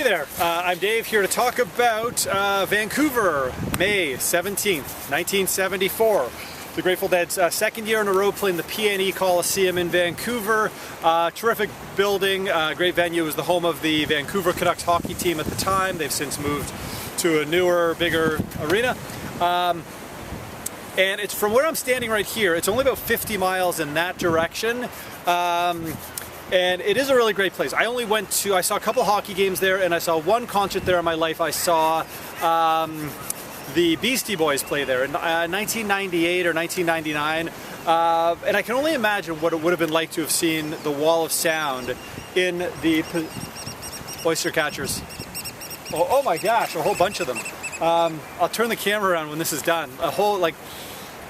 there, I'm Dave here to talk about Vancouver, May 17th, 1974. The Grateful Dead's second year in a row playing the PNE Coliseum in Vancouver. Terrific building, great venue. It was the home of the Vancouver Canucks hockey team at the time. They've since moved to a newer, bigger arena. And it's from where I'm standing right here, it's only about 50 miles in that direction. And it is a really great place. I saw a couple hockey games there, and I saw one concert there in my life. I saw the Beastie Boys play there in 1998 or 1999. And I can only imagine what it would have been like to have seen the Wall of Sound in the oyster catchers. Oh my gosh, a whole bunch of them. I'll turn the camera around when this is done.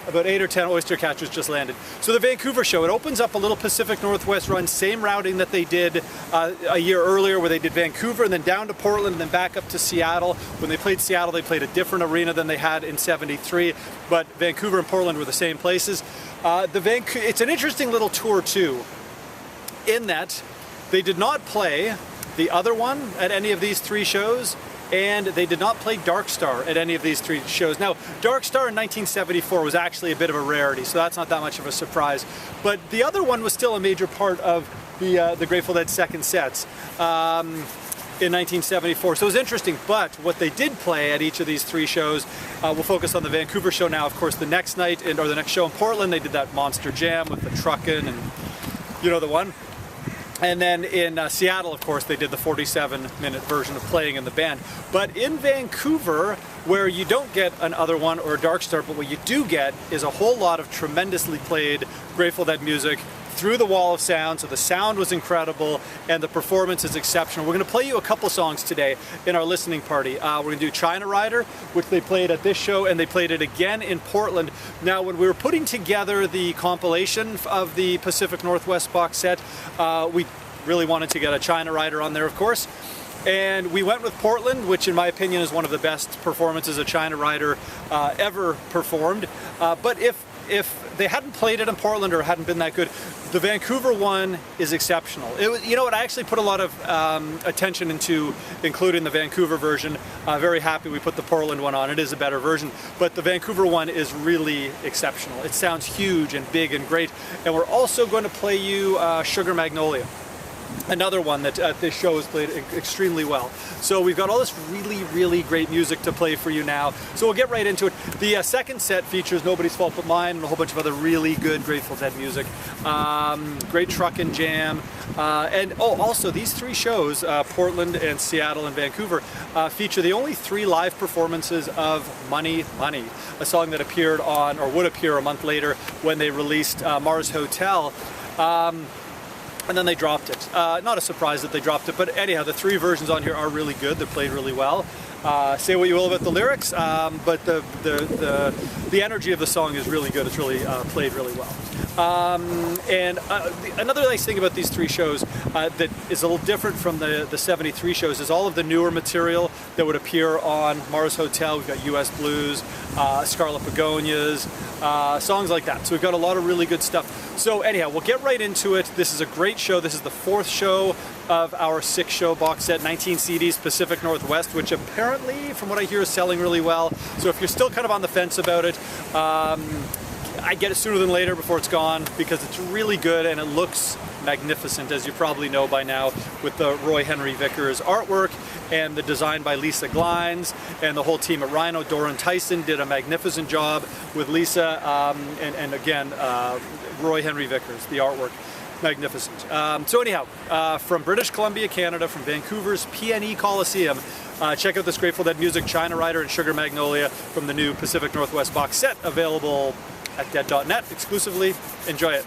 About 8 or 10 oyster catchers just landed. So the Vancouver show, it opens up a little Pacific Northwest run, same routing that they did a year earlier, where they did Vancouver and then down to Portland and then back up to Seattle. When they played Seattle, they played a different arena than they had in '73, but Vancouver and Portland were the same places. It's an interesting little tour too, in that they did not play the other one at any of these three shows, and they did not play Dark Star at any of these three shows. Now, Dark Star in 1974 was actually a bit of a rarity, so that's not that much of a surprise. But the other one was still a major part of the Grateful Dead second sets in 1974. So it was interesting, but what they did play at each of these three shows, we'll focus on the Vancouver show now. Of course, the next night, or the next show in Portland, they did that Monster Jam with the truckin' and you know the one. And then in Seattle, of course, they did the 47-minute version of playing in the band. But in Vancouver, where you don't get an other one or a Dark Star, but what you do get is a whole lot of tremendously played Grateful Dead music through the Wall of Sound. So the sound was incredible and the performance is exceptional. We're going to play you a couple songs today in our listening party. We're going to do China Rider, which they played at this show, and they played it again in Portland. Now, when we were putting together the compilation of the Pacific Northwest box set, we really wanted to get a China Rider on there, of course. And we went with Portland, which in my opinion is one of the best performances a China Rider ever performed. But if they hadn't played it in Portland or hadn't been that good, the Vancouver one is exceptional. You know what, I actually put a lot of attention into including the Vancouver version. Very happy we put the Portland one on. It is a better version, but the Vancouver one is really exceptional. It sounds huge and big and great. And we're also going to play you Sugar Magnolia, another one that this show has played extremely well. So we've got all this really, really great music to play for you now. So we'll get right into it. The second set features Nobody's Fault But Mine and a whole bunch of other really good Grateful Dead music. Great truckin' jam. And also these three shows, Portland and Seattle and Vancouver, feature the only three live performances of Money, Money, a song that appeared on, or would appear a month later when they released Mars Hotel. And then they dropped it. Not a surprise that they dropped it, but anyhow, the three versions on here are really good. They're played really well. Say what you will about the lyrics, but the energy of the song is really good. It's really played really well. Another nice thing about these three shows that is a little different from the 73 shows is all of the newer material that would appear on Mars Hotel. We've got US Blues, Scarlet Begonias, songs like that. So we've got a lot of really good stuff. So anyhow, we'll get right into it. This is a great show. This is the fourth show of our 6-show box set, 19 CDs, Pacific Northwest, which apparently, from what I hear, is selling really well. So if you're still kind of on the fence about it, I get it sooner than later before it's gone, because it's really good and it looks magnificent, as you probably know by now, with the Roy Henry Vickers artwork and the design by Lisa Glines and the whole team at Rhino. Doran Tyson did a magnificent job with Lisa, and again, Roy Henry Vickers, the artwork. Magnificent. So anyhow, from British Columbia, Canada, from Vancouver's PNE Coliseum, check out this Grateful Dead music, China Rider and Sugar Magnolia, from the new Pacific Northwest box set, available at dead.net exclusively. Enjoy it.